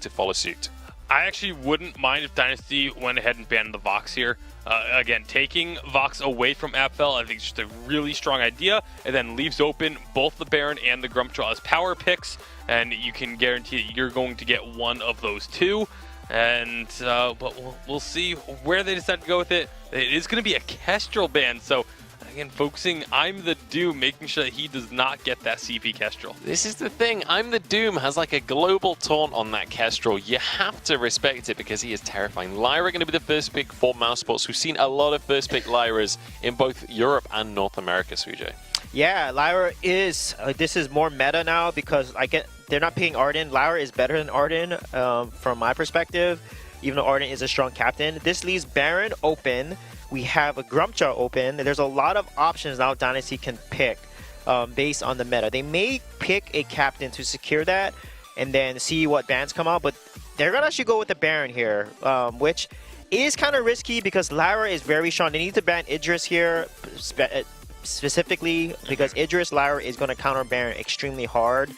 to follow suit. I actually wouldn't mind if Dynasty went ahead and banned the Vox here. Again, taking Vox away from FL, I think is just a really strong idea, and then leaves open both the Baron and the Grumpjaw as power picks, and you can guarantee that you're going to get one of those two. And but we'll see where they decide to go with it. It is going to be a Kestrel ban, so again, focusing I'm the Doom, making sure that he does not get that CP Kestrel. This is the thing. I'm the Doom has like a global taunt on that Kestrel. You have to respect it because he is terrifying. Lyra going to be the first pick for Mousesports. We've seen a lot of first pick Lyras in both Europe and North America, Sujay. Yeah, Lyra is, this is more meta now because they're not picking Arden. Lyra is better than Arden from my perspective, even though Arden is a strong captain. This leaves Baron open. We have a Grumpjaw open. There's a lot of options now Dynasty can pick based on the meta. They may pick a captain to secure that and then see what bans come out, but they're going to actually go with the Baron here, which is kind of risky because Lyra is very strong. They need to ban Idris here specifically because Idris Lyra is going to counter Baron extremely hard.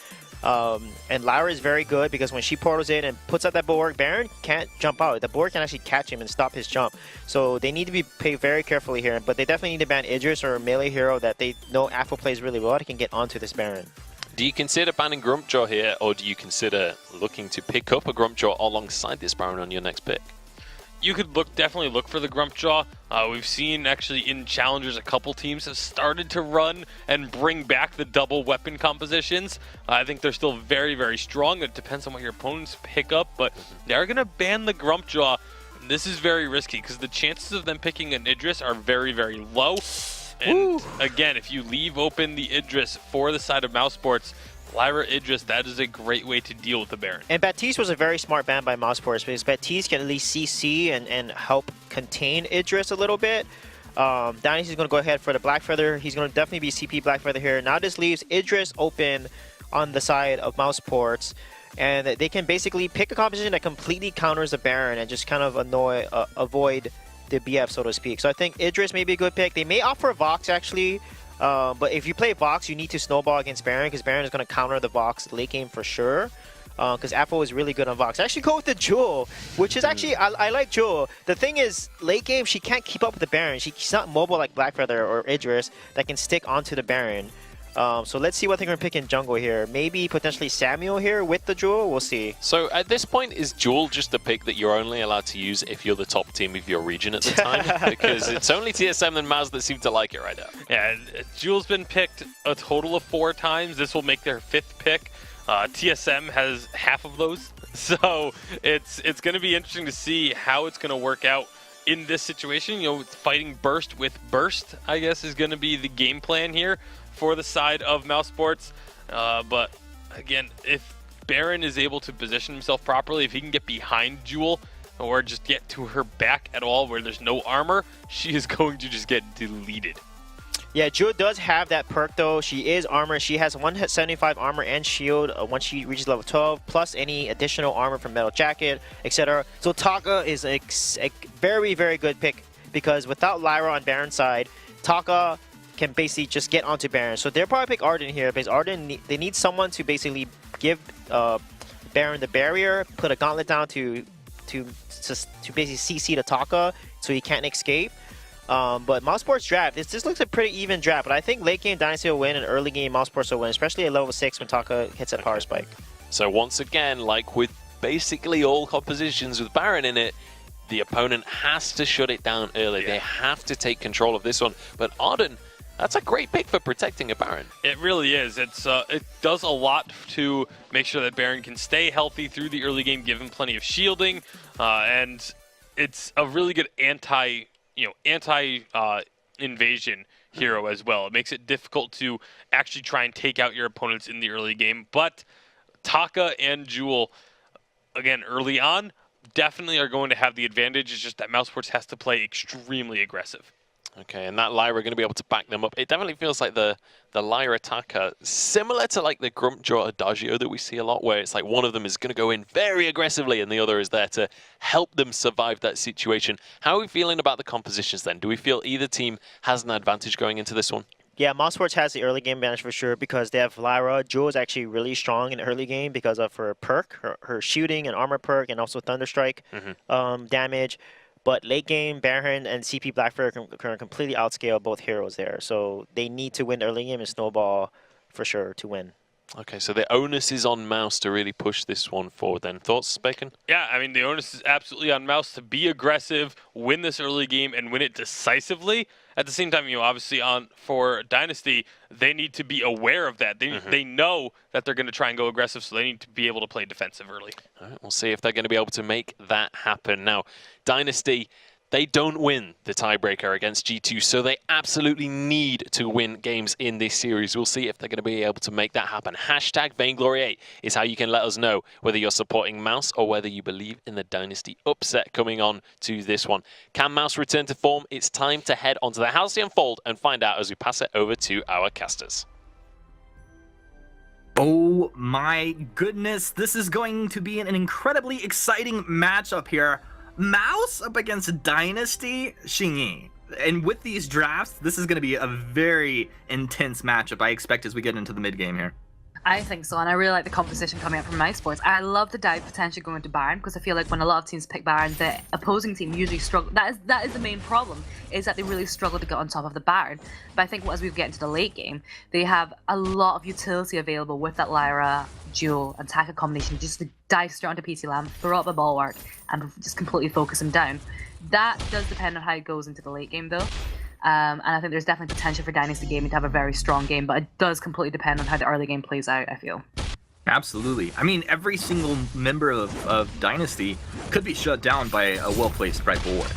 And Lyra is very good because when she portals in and puts out that bulwark, Baron can't jump out. The bulwark can actually catch him and stop his jump. So they need to be paid very carefully here. But they definitely need to ban Idris or a melee hero that they know Afro plays really well that can get onto this Baron. Do you consider banning Grumpjaw here, or do you consider looking to pick up a Grumpjaw alongside this Baron on your next pick? You could definitely look for the Grumpjaw. We've seen actually in Challengers a couple teams have started to run and bring back the double weapon compositions. I think they're still very, very strong. It depends on what your opponents pick up, but they're going to ban the Grumpjaw. This is very risky because the chances of them picking an Idris are very, very low. And again, if you leave open the Idris for the side of Mousesports, Lyra Idris, that is a great way to deal with the Baron. And Baptiste was a very smart ban by Mousesports because Baptiste can at least CC and help contain Idris a little bit. Dynasty's going to go ahead for the Blackfeather. He's going to definitely be CP Blackfeather here. Now this leaves Idris open on the side of Mousesports. And they can basically pick a composition that completely counters the Baron and just kind of avoid the BF, so to speak. So I think Idris may be a good pick. They may offer Vox, actually. But if you play Vox, you need to snowball against Baron because Baron is going to counter the Vox late game for sure. Because Apple is really good on Vox. Actually go with the Jewel, which is actually, I like Jewel. The thing is, late game, she can't keep up with the Baron. She's not mobile like Blackfeather or Idris that can stick onto the Baron. So let's see what they're going to pick in jungle here. Maybe potentially Samuel here with the Jewel. We'll see. So at this point, is Jewel just a pick that you're only allowed to use if you're the top team of your region at the time? Because it's only TSM and Maz that seem to like it right now. Yeah, Jewel's been picked a total of 4 times. This will make their 5th pick. TSM has half of those. So it's going to be interesting to see how it's going to work out in this situation. You know, fighting Burst with Burst, I guess, is going to be the game plan here for the side of Mousesports. But again, if Baron is able to position himself properly, if he can get behind Jewel or just get to her back at all where there's no armor, she is going to just get deleted. Yeah, Jewel does have that perk though. She is armor. She has 175 armor and shield once she reaches level 12, plus any additional armor from Metal Jacket, etc. So Taka is a very, very good pick because without Lyra on Baron's side, Taka can basically just get onto Baron. So they'll probably pick Arden here because Arden, they need someone to basically give Baron the barrier, put a gauntlet down to basically CC the Taka so he can't escape. But Mousesports draft, this looks a pretty even draft, but I think late game Dynasty will win and early game Mousesports will win, especially at level 6 when Taka hits that power spike. So once again, like with basically all compositions with Baron in it, the opponent has to shut it down early. Yeah. They have to take control of this one. But Arden, that's a great pick for protecting a Baron. It really is. It does a lot to make sure that Baron can stay healthy through the early game, give him plenty of shielding, and it's a really good anti-invasion hero as well. It makes it difficult to actually try and take out your opponents in the early game. But Taka and Jewel, again, early on, definitely are going to have the advantage. It's just that Mousesports has to play extremely aggressive. Okay, and that Lyra going to be able to back them up. It definitely feels like the Lyra Taka, similar to like the Grumpjaw Adagio that we see a lot, where it's like one of them is going to go in very aggressively and the other is there to help them survive that situation. How are we feeling about the compositions then? Do we feel either team has an advantage going into this one? Yeah, Mousesports has the early game advantage for sure because they have Lyra. Jewel is actually really strong in the early game because of her perk, her shooting and armor perk, and also Thunderstrike damage. But late game, Baron and CP Blackfire can completely outscale both heroes there. So they need to win the early game and Snowball for sure to win. Okay, so the onus is on Mouse to really push this one forward then. Thoughts, Bacon? Yeah, I mean, the onus is absolutely on Mouse to be aggressive, win this early game, and win it decisively. At the same time, obviously for Dynasty, they need to be aware of that. They know that they're going to try and go aggressive, so they need to be able to play defensive early. All right, we'll see if they're going to be able to make that happen. Now, Dynasty, they don't win the tiebreaker against G2, so they absolutely need to win games in this series. We'll see if they're going to be able to make that happen. Hashtag Vainglory8 is how you can let us know whether you're supporting Mouse or whether you believe in the Dynasty upset coming on to this one. Can Mouse return to form? It's time to head onto the Halcyon Fold and find out as we pass it over to our casters. Oh my goodness, this is going to be an incredibly exciting matchup here. Mouse up against Dynasty, Xingyi. And with these drafts, this is going to be a very intense matchup, I expect, as we get into the mid-game here. I think so, and I really like the composition coming up from Mousesports. I love the dive potentially going to Baron, because I feel like when a lot of teams pick Baron, the opposing team usually struggle. That is the main problem, is that they really struggle to get on top of the Baron. But I think as we get into the late game, they have a lot of utility available with that Lyra, Duel, and Taka combination, just to dive straight onto PC Lamb, throw up a bulwark, and just completely focus him down. That does depend on how it goes into the late game, though. And I think there's definitely potential for Dynasty Gaming to have a very strong game, but it does completely depend on how the early game plays out, I feel. Absolutely. I mean, every single member of Dynasty could be shut down by a well-placed right bulwark.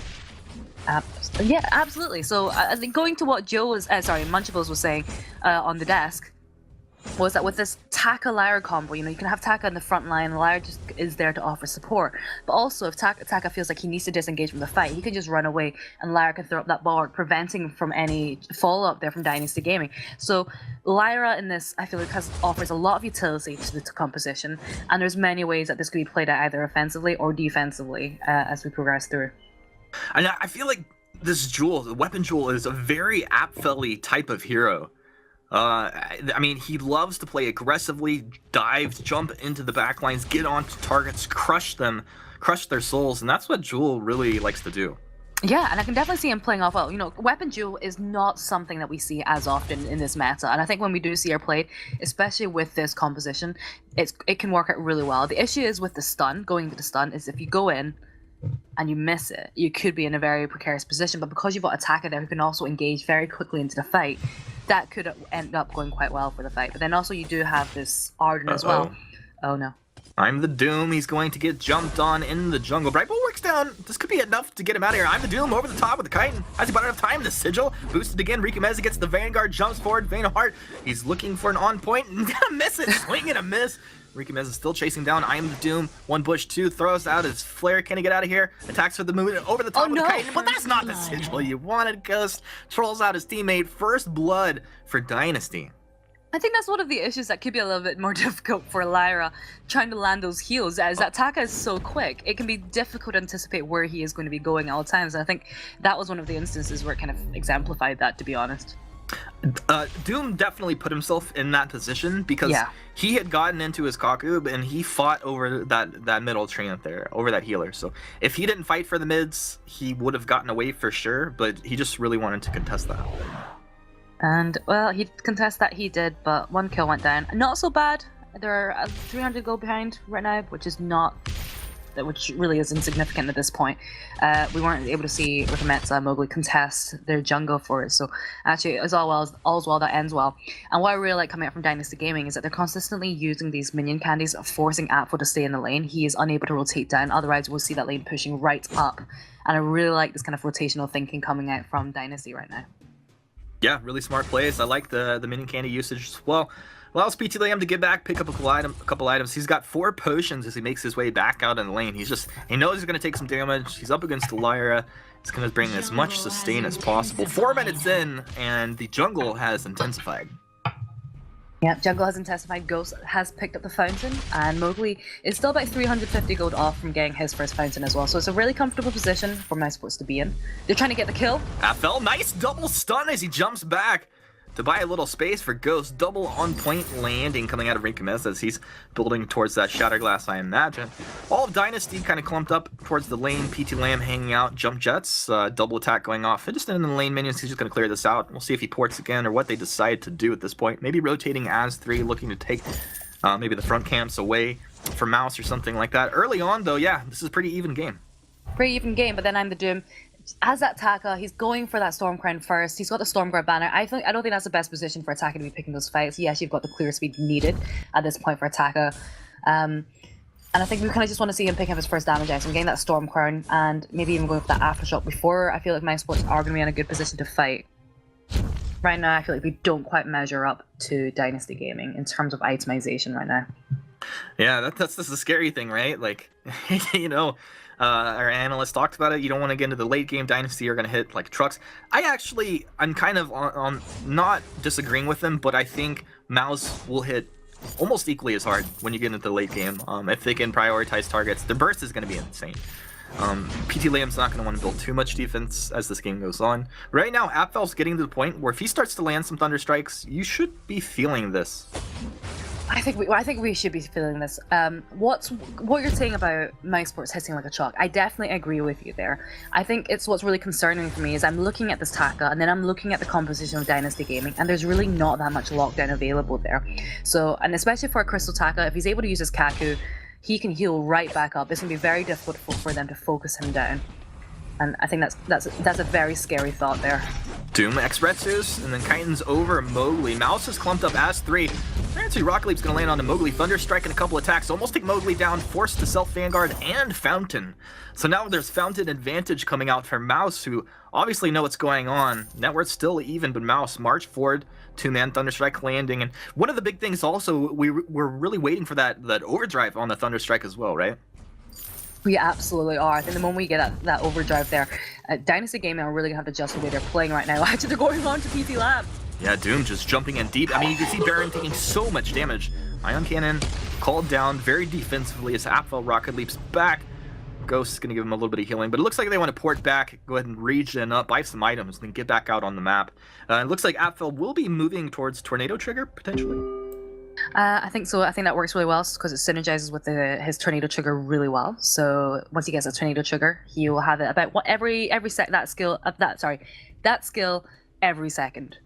Yeah, absolutely. So I think going to what Munchables was saying on the desk, was that with this Taka Lyra combo, you can have Taka in the front line, Lyra just is there to offer support. But also, if Taka feels like he needs to disengage from the fight, he can just run away and Lyra can throw up that bulwark, preventing him from any follow-up there from Dynasty Gaming. So Lyra in this, I feel like, offers a lot of utility to the composition, and there's many ways that this could be played out either offensively or defensively as we progress through. And I feel like this Jewel, the Weapon Jewel, is a very Apfelly type of hero. I mean, he loves to play aggressively, dive, jump into the backlines, get onto targets, crush their souls, and that's what Jewel really likes to do. Yeah, and I can definitely see him playing off well. Weapon Jewel is not something that we see as often in this meta, and I think when we do see her played, especially with this composition, it can work out really well. The issue is with the stun, going to the stun, is if you go in and you miss it, you could be in a very precarious position, but because you've got Attacker there who can also engage very quickly into the fight, that could end up going quite well for the fight. But then also you do have this Arden as well. Oh no. I'm the Doom. He's going to get jumped on in the jungle. Bright Bulwark's down. This could be enough to get him out of here. I'm the Doom over the top with the Chitin. Has he about enough time? The Sigil boosted again. Rikameza gets the Vanguard, jumps forward. Vein of Heart. He's looking for an on point and gonna miss it. Swing and a miss. Rikameza still chasing down. I am the Doom. One bush, two, throws out his flare. Can he get out of here? Attacks for the movement over the top with the Chitin. But that's not the Sigil you wanted. Ghost trolls out his teammate. First blood for Dynasty. I think that's one of the issues that could be a little bit more difficult for Lyra, trying to land those heals, as that Taka is so quick. It can be difficult to anticipate where he is going to be going at all times. And I think that was one of the instances where it kind of exemplified that, to be honest. Doom definitely put himself in that position because he had gotten into his Kaku and he fought over that middle train there, over that healer. So if he didn't fight for the mids, he would have gotten away for sure, but he just really wanted to contest that. And, well, he contest that, he did, but one kill went down. Not so bad. They're 300 gold behind right now, which really is insignificant at this point. We weren't able to see Rikametsa and Mowgli contest their jungle for it, so actually all's well that ends well. And what I really like coming out from Dynasty Gaming is that they're consistently using these minion candies, forcing Apfel to stay in the lane. He is unable to rotate down, otherwise we'll see that lane pushing right up. And I really like this kind of rotational thinking coming out from Dynasty right now. Yeah, really smart plays. I like the minion candy usage as well. Allows PT Lamb to get back, pick up a couple items. He's got 4 potions as he makes his way back out in the lane. He knows he's going to take some damage. He's up against the Lyra. He's going to bring as much sustain as possible. 4 minutes in, and the jungle has intensified. Yeah, jungle has intensified. Ghost has picked up the fountain, and Mowgli is still about 350 gold off from getting his first fountain as well. So it's a really comfortable position for Mousesports to be in. They're trying to get the kill. Fell nice double stun as he jumps back. to buy a little space for Ghost. Double on-point landing coming out of Rinkamez as he's building towards that Shatterglass, I imagine. All of Dynasty kind of clumped up towards the lane. PT Lamb hanging out. Jump Jets, double attack going off. Just in the lane minions, he's just going to clear this out. We'll see if he ports again or what they decide to do at this point. Maybe rotating as 3, looking to take maybe the front camps away from Mouse or something like that. Early on, though, yeah, this is a pretty even game. Pretty even game, but then I'm the Doom. As that Taka, he's going for that Storm Crown first. He's got the Stormguard banner. I don't think that's the best position for Taka to be picking those fights. Yes, you've got the clear speed needed at this point for Taka. And I think we kind of just want to see him pick up his first damage item, getting that Storm Crown, and maybe even going for that Aftershock before I feel like Mousesports are going to be in a good position to fight. Right now, I feel like we don't quite measure up to Dynasty Gaming in terms of itemization right now. Yeah, that's the scary thing, right? Like, you know, our analysts talked about it. You don't want to get into the late game. Dynasty are going to hit like trucks. I'm kind of on not disagreeing with them, but I think Mouse will hit almost equally as hard when you get into the late game. If they can prioritize targets, their burst is going to be insane. PT Liam's not going to want to build too much defense as this game goes on. Right now, Apfel's getting to the point where if he starts to land some Thunder Strikes, you should be feeling this. I think we should be feeling this. What you're saying about Mousesports hitting like a chalk, I definitely agree with you there. I think it's what's really concerning for me is I'm looking at this Taka and then I'm looking at the composition of Dynasty Gaming, and there's really not that much lockdown available there. So, and especially for a Crystal Taka, if he's able to use his Kaku, he can heal right back up. It's gonna be very difficult for them to focus him down. And I think that's a very scary thought there. Doom X-Retsus, and then Chitin's over Mowgli. Mouse is clumped up as 3. Apparently Rocket Leap's going to land on the Mowgli. Thunder Strike and a couple attacks. Almost take Mowgli down, forced to self-Vanguard and Fountain. So now there's Fountain advantage coming out for Mouse, who obviously know what's going on. Net worth still even, but Mouse march forward, 2-man Thunder Strike landing. And one of the big things also, we're really waiting for that overdrive on the Thunder Strike as well, right? We absolutely are. I think the moment we get that overdrive there, Dynasty Gaming are really going to have to adjust the way they're playing right now. Actually, they're going on to PT Lab. Yeah, Doom just jumping in deep. I mean, you can see Baron taking so much damage. Ion Cannon called down very defensively as Apfel Rocket Leaps back. Ghost is going to give him a little bit of healing, but it looks like they want to port back, go ahead and regen up, buy some items, and then get back out on the map. It looks like Apfel will be moving towards Tornado Trigger, potentially. I think so. I think that works really well because it synergizes with his Tornado Trigger really well. So once he gets a Tornado Trigger, he will have it about every that skill every second.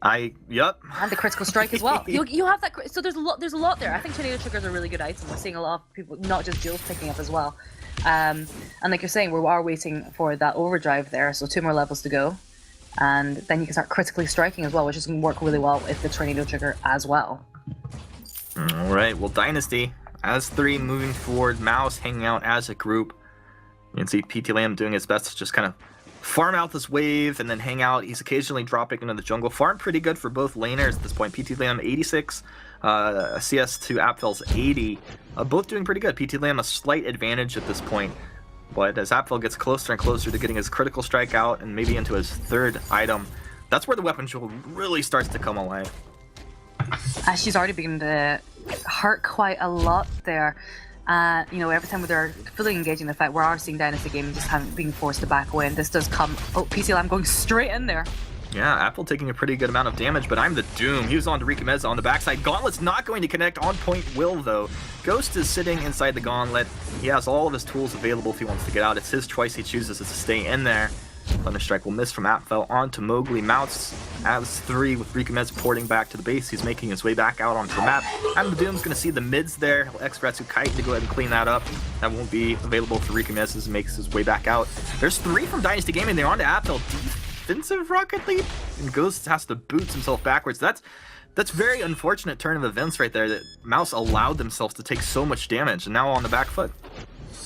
Yep. And the critical strike as well. You have that. So there's a lot there. I think Tornado Trigger's a really good item. We're seeing a lot of people, not just Jules, picking up as well. And like you're saying, we are waiting for that overdrive there. So 2 more levels to go. And then you can start critically striking as well, which is going to work really well with the Tornado Trigger as well. Alright, well, Dynasty, as 3 moving forward, Mouse hanging out as a group. You can see PT Lamb doing his best to just kind of farm out this wave and then hang out. He's occasionally dropping into the jungle. Farm pretty good for both laners at this point. PT Lamb 86, CS to Apfel's 80. Both doing pretty good. PT Lamb a slight advantage at this point. But as Apfel gets closer and closer to getting his critical strike out and maybe into his 3rd item, that's where the weapon jewel really starts to come alive. She's already beginning to hurt quite a lot there. You know, every time they're fully engaging the fight, we are seeing Dynasty Gaming just being forced to back away, and this does come. Oh, PC Lamb going straight in there. Yeah, Apfel taking a pretty good amount of damage, but I'm the Doom. He was on to Rikameza on the backside. Gauntlet's not going to connect. On point will, though. Ghost is sitting inside the Gauntlet. He has all of his tools available if he wants to get out. It's his choice. He chooses to stay in there. Thunder Strike will miss from Apfel onto Mowgli. Mouse as 3 with Rikameza porting back to the base. He's making his way back out onto the map. And the Doom's going to see the mids there. He'll X-Retsu Kite to go ahead and clean that up. That won't be available for Rikameza as he makes his way back out. There's 3 from Dynasty Gaming. They're on to Apfel. Defensive Rocket Leap, and Ghost has to boot himself backwards. That's very unfortunate turn of events right there, that Mouse allowed themselves to take so much damage, and now on the back foot.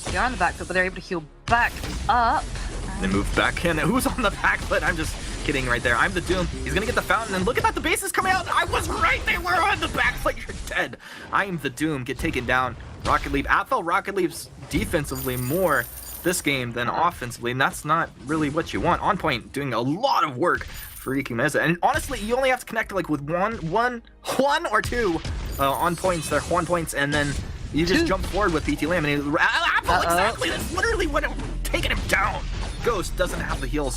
They're on the back foot, but they're able to heal back up. They move back in. Who's on the back foot? I'm just kidding right there. I'm the Doom. He's gonna get the Fountain, and look at that, the base is coming out. I was right, they were on the back foot. You're dead. I am the Doom. Get taken down. Rocket Leap. Apfel Rocket Leaps defensively more this game than offensively, and that's not really what you want. On point doing a lot of work for Rikameza, and honestly, you only have to connect like with one or 2 on points. They're 1 points, and then you just jump forward with PT Lamb, and exactly. That's literally what taking him down. Ghost doesn't have the heals,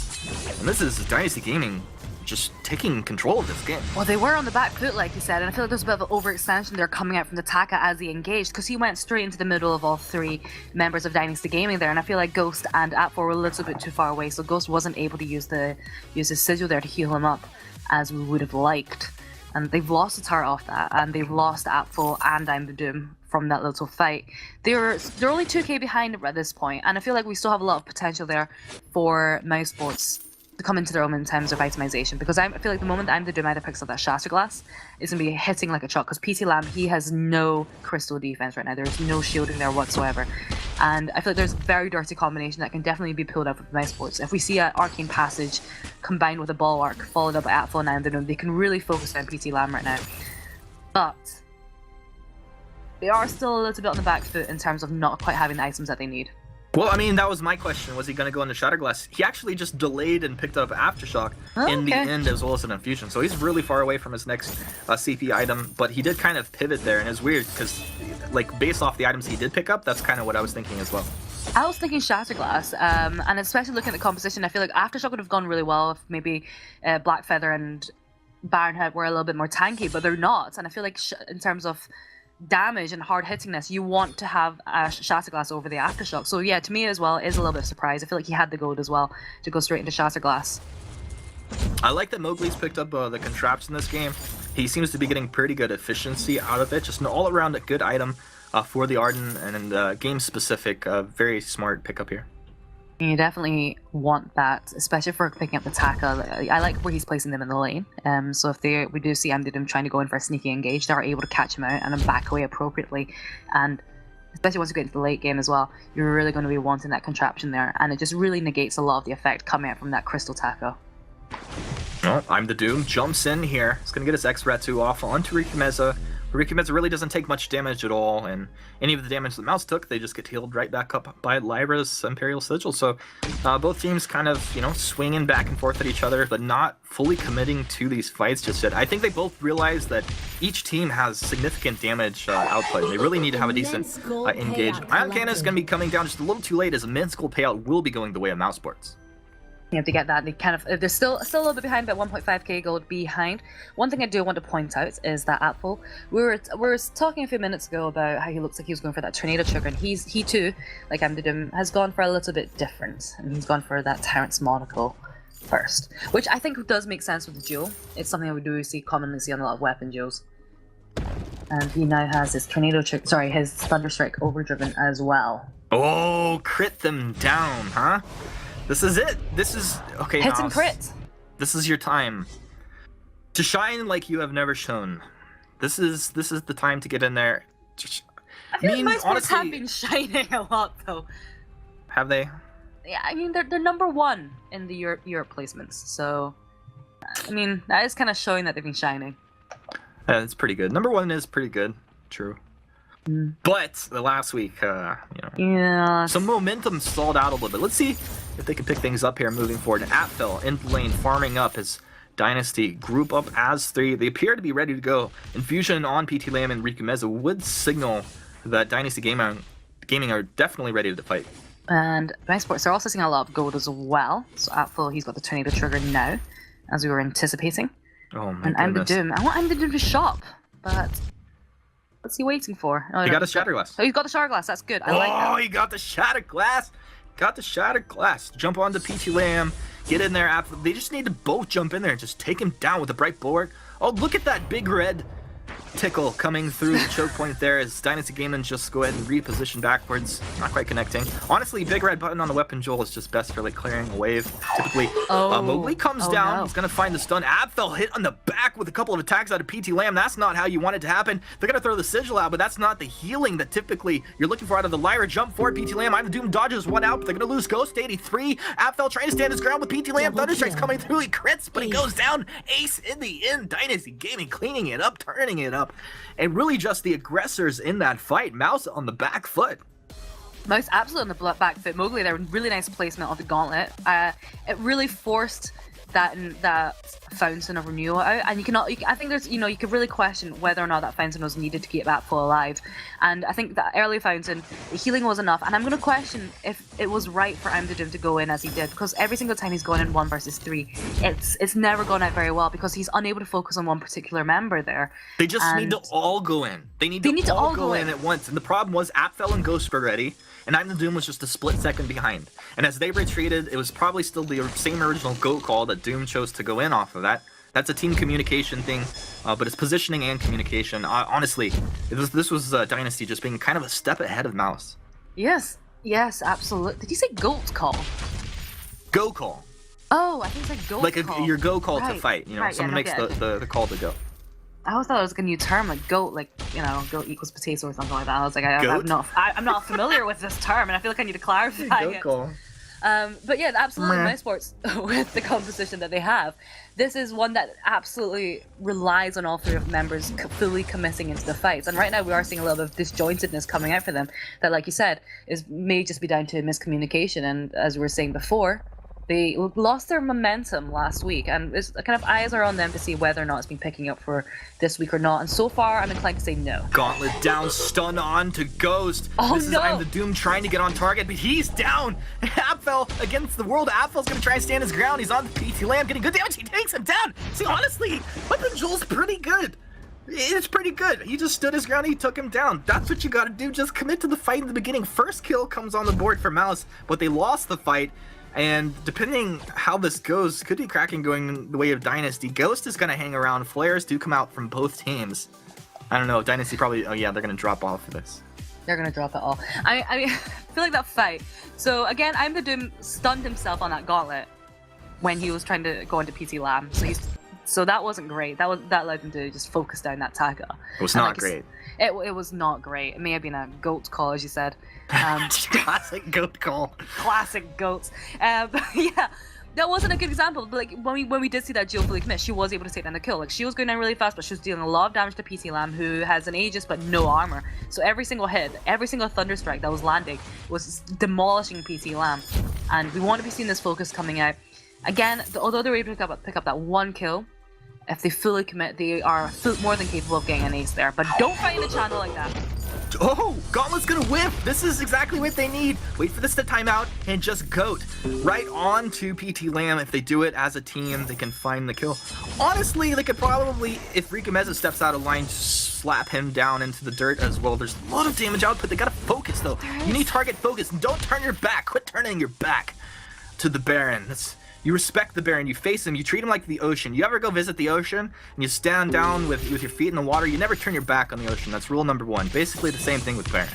and this is Dynasty Gaming just taking control of this game. Well, they were on the back foot, like you said, and I feel like there's a bit of an overextension there coming out from the Taka as he engaged, because he went straight into the middle of all three members of Dynasty Gaming there, and I feel like Ghost and At4 were a little bit too far away, so Ghost wasn't able to use his sigil there to heal him up as we would have liked. And they've lost the turret off that, and they've lost Apfel and I'm the Doom from that little fight. They're only 2k behind at this point, and I feel like we still have a lot of potential there for Mousesports to come into their own in terms of itemization, because I feel like the moment I'm the Doom either picks up that Shatter Glass, it's going to be hitting like a truck, because PT Lamb, he has no crystal defense right now. There's no shielding there whatsoever. And I feel like there's a very dirty combination that can definitely be pulled out with Mousesports. If we see an Arcane Passage combined with a Bulwark, followed up by Atfel and I'm the Doom, they can really focus on PT Lamb right now. But they are still a little bit on the back foot in terms of not quite having the items that they need. Well, I mean, that was my question. Was he going to go into Shatterglass? He actually just delayed and picked up Aftershock in the end, as well as an Infusion. So he's really far away from his next CP item, but he did kind of pivot there, and it's weird because, like, based off the items he did pick up, that's kind of what I was thinking as well. I was thinking Shatterglass, and especially looking at the composition, I feel like Aftershock would have gone really well if maybe Blackfeather and Baronhead were a little bit more tanky, but they're not. And I feel like in terms of damage and hard hittingness, you want to have a Shatterglass over the Aftershock. So yeah, to me as well, is a little bit of surprise. I feel like he had the gold as well to go straight into Shatterglass. I like that Mowgli's picked up the Contrapts in this game. He seems to be getting pretty good efficiency out of it. Just an all-around a good item for the Arden, and game-specific, very smart pickup here. You definitely want that, especially for picking up the Taka. I like where he's placing them in the lane. So if we do see Doom trying to go in for a sneaky engage, they're able to catch him out and then back away appropriately. And especially once you get into the late game as well, you're really going to be wanting that contraption there, and it just really negates a lot of the effect coming out from that Crystal Taka. Well, I'm the Doom jumps in here. He's going to get his X-Ratu off onto Rikimeza. Rikimeza really doesn't take much damage at all, and any of the damage that Mouse took, they just get healed right back up by Lyra's Imperial Sigil. So both teams kind of, you know, swinging back and forth at each other, but not fully committing to these fights just yet. I think they both realize that each team has significant damage output, and they really need to have a decent engage. Ion Cannon is going to be coming down just a little too late, as a Men's Gold payout will be going the way of Mousesports. You have to get that. They kind of, they're still a little bit behind, but 1.5k gold behind. One thing I do want to point out is that Apfel, we were talking a few minutes ago about how he looks like he was going for that Tornado Trigger, and he too, like Doom, has gone for a little bit different, and he's gone for that Terrence Monocle first, which I think does make sense with the duel. It's something that we do commonly see on a lot of weapon duels. And he now has his Tornado Trigger, sorry, his Thunderstrike Overdriven as well. Oh, crit them down, huh? This is it. This is okay. Hits and crit. This is your time to shine like you have never shown. This is the time to get in there. I feel like Mousesports have been shining a lot, though. Have they? Yeah, I mean they're number one in the Europe placements. So, I mean that is kind of showing that they've been shining. Yeah, it's pretty good. Number one is pretty good. True. But the last week, you know, yeah, some momentum stalled out a little bit. Let's see if they can pick things up here moving forward. Atfel in the lane, farming up his Dynasty. Group up as three. They appear to be ready to go. Infusion on PT Lamb and Rikimeza would signal that Dynasty Gaming are definitely ready to fight. And Mousesports are also seeing a lot of gold as well. So Atfel, he's got the Tornado Trigger now, as we were anticipating. Oh my and I'm the Doom. I want I'm the Doom to shop, but what's he waiting for? Oh, he got a Shatter Glass. Oh, he's got the Shatter Glass. That's good. I like that. Oh, he got the Shatter Glass. Got the Shatter Glass. Jump onto PT Lamb. Get in there. They just need to both jump in there and just take him down with a bright bulwark. Oh, look at that big red tickle coming through the choke point there as Dynasty Gaming just go ahead and reposition backwards. Not quite connecting. Honestly, big red button on the weapon Joel is just best for like clearing a wave. Typically, Mowgli comes down. No. He's going to find the stun. Abfel hit on the back with a couple of attacks out of PT Lamb. That's not how you want it to happen. They're going to throw the Sigil out, but that's not the healing that typically you're looking for out of the Lyra. Jump forward, PT Lamb. I'm the Doom dodges one out, but they're going to lose Ghost 83. Abfel trying to stand his ground with PT Lamb. Thunderstrike's coming through. He crits, but he goes down. Ace in the end. Dynasty Gaming cleaning it up, turning it up. And really just the aggressors in that fight. Mouse on the back foot. Mouse absolutely on the back foot. Mowgli there, really nice placement of the gauntlet. It really forced that fountain of renewal out, and I think there's you could really question whether or not that fountain was needed to keep Apfel alive, and I think that early fountain, the healing was enough, and I'm going to question if it was right for Doom to go in as he did, because every single time he's going in 1 versus 3, it's never gone out very well because he's unable to focus on one particular member there. They just need to all go in. They need to all go in at once, and the problem was Apfel and Ghost were ready, and I'm the Doom was just a split second behind. And as they retreated, it was probably still the same original GOAT call that Doom chose to go in off of that. That's a team communication thing, but it's positioning and communication. Honestly, this was Dynasty just being kind of a step ahead of Mouse. Yes, absolutely. Did you say GOAT call? Go call. Oh, I think it's like GOAT call. Your go call right. to fight. Someone makes the call to go. I always thought it was like a new term, like goat, like goat equals potato or something like that. I was like, I'm not familiar with this term, and I feel like I need to clarify it. Call. But yeah, absolutely, Mousesports with the composition that they have, this is one that absolutely relies on all 3 of members fully committing into the fights. And right now we are seeing a little bit of disjointedness coming out for them. That, like you said, may just be down to miscommunication. And as we were saying before, they lost their momentum last week, and it's kind of eyes are on them to see whether or not it's been picking up for this week or not. And so far, I'm inclined to say no. Gauntlet down, stun on to Ghost. Oh, this is I'm the Doom trying to get on target, but he's down. Apfel against the world. Apfel's gonna try and stand his ground. He's on the PT Lamb, getting good damage. He takes him down. See, honestly, Weapon Joel's pretty good. It's pretty good. He just stood his ground. He took him down. That's what you gotta do. Just commit to the fight in the beginning. First kill comes on the board for Mouse, but they lost the fight. And depending how this goes, could be Kraken going the way of Dynasty. Ghost is going to hang around. Flares do come out from both teams. I don't know. Dynasty probably... Oh, yeah, they're going to drop off for this. They're going to drop it all. I feel like that fight. So, again, I'm the Doom stunned himself on that gauntlet when he was trying to go into PT Lamb. So that wasn't great. That led him to just focus down that Taka. It was not great. It was not great. It may have been a GOAT call, as you said. Classic GOAT call. Classic GOATs. But yeah, that wasn't a good example. But like when we did see that Jill fully commit, she was able to take down the kill. Like she was going down really fast, but she was dealing a lot of damage to PT Lamb, who has an Aegis but no armor. So every single hit, every single Thunder Strike that was landing was demolishing PT Lamb. And we want to be seeing this focus coming out. Again, although they're able to pick up that 1 kill, if they fully commit, they are more than capable of getting an ace there. But don't fight in the channel like that. Oh, Gauntlet's gonna whiff. This is exactly what they need. Wait for this to time out and just goat right on to PT Lamb. If they do it as a team, they can find the kill. Honestly, they could probably, if Rika Meza steps out of line, slap him down into the dirt as well. There's a lot of damage output. They gotta focus though. You need target focus. And don't turn your back. Quit turning your back to the Baron. You respect the Baron, you face him, you treat him like the ocean. You ever go visit the ocean and you stand down with your feet in the water, you never turn your back on the ocean. That's rule number 1. Basically the same thing with Baron.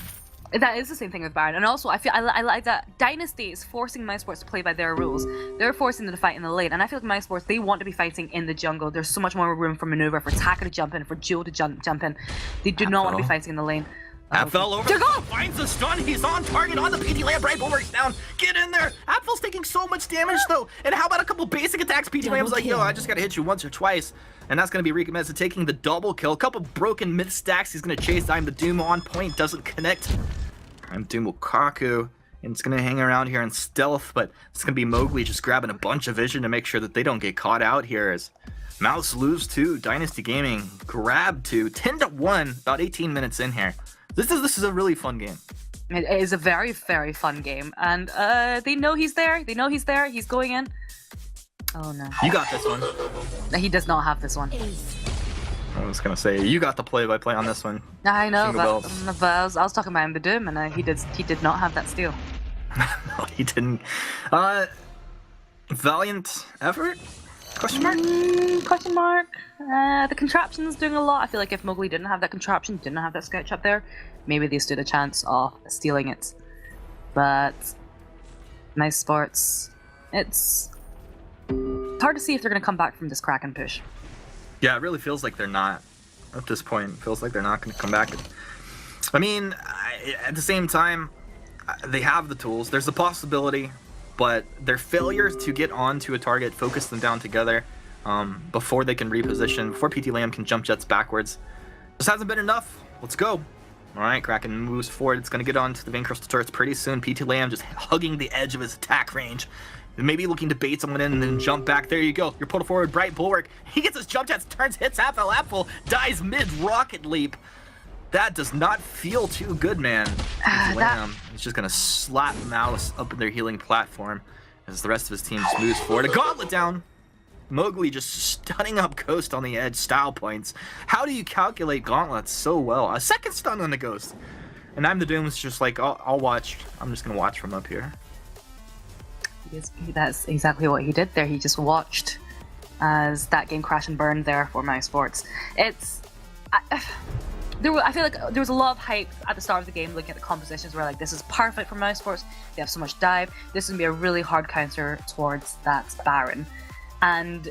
That is the same thing with Baron, and also I like that Dynasty is forcing Mousesports to play by their rules. They're forcing them to fight in the lane, and I feel like Mousesports, they want to be fighting in the jungle. There's so much more room for maneuver, for Taka to jump in, for Jewel to jump in. They do not want to be fighting in the lane. Apfel over, finds the stun, he's on target on the PT Lamb, right works down, get in there. Apfel's taking so much damage though, and how about a couple basic attacks? PT Lamb's like, yo, I just gotta hit you once or twice, and that's gonna be Rika Meza taking the double kill. A couple broken myth stacks, he's gonna chase I'm the Doom on point, doesn't connect. I'm Doom Lukaku, and it's gonna hang around here in stealth, but it's gonna be Mowgli just grabbing a bunch of vision to make sure that they don't get caught out here as Mouse lose to Dynasty Gaming, grab to 10-1, about 18 minutes in here. This is a really fun game. It is a very, very fun game, and they know he's there. They know he's there. He's going in. Oh no! You got this one. He does not have this one. I was gonna say you got the play-by-play on this one. I know, but I was talking about him, the Doom, and he did not have that steal. No, he didn't. Valiant effort? Question mark? Question mark. The contraption's doing a lot. I feel like if Mowgli didn't have that contraption, didn't have that sketch up there, maybe they stood a chance of stealing it. But Mousesports, it's hard to see if they're going to come back from this Kraken push. Yeah, it really feels like they're not. At this point, it feels like they're not going to come back. I mean, at the same time, they have the tools. There's a possibility. But their failure to get onto a target, focus them down together before they can reposition, before PT Lamb can jump jets backwards, just hasn't been enough. Let's go. All right, Kraken moves forward. It's going to get onto the Vein Crystal turrets pretty soon. PT Lamb just hugging the edge of his attack range. Maybe looking to bait someone in and then jump back. There you go. You're pulled forward, Bright Bulwark. He gets his jump jets, turns, hits half-full, dies mid-rocket leap. That does not feel too good, man. Lamb is just going to slap Mouse up in their healing platform as the rest of his team just moves forward. A gauntlet down. Mowgli just stunning up Ghost on the edge, style points. How do you calculate gauntlets so well? A second stun on the Ghost. And I'm the Doom's just like, I'll watch. I'm just going to watch from up here. That's exactly what he did there. He just watched as that game crashed and burned there for Mousesports. I feel like there was a lot of hype at the start of the game looking at the compositions where like, this is perfect for Mousesports. They have so much dive. This is going to be a really hard counter towards that Baron. And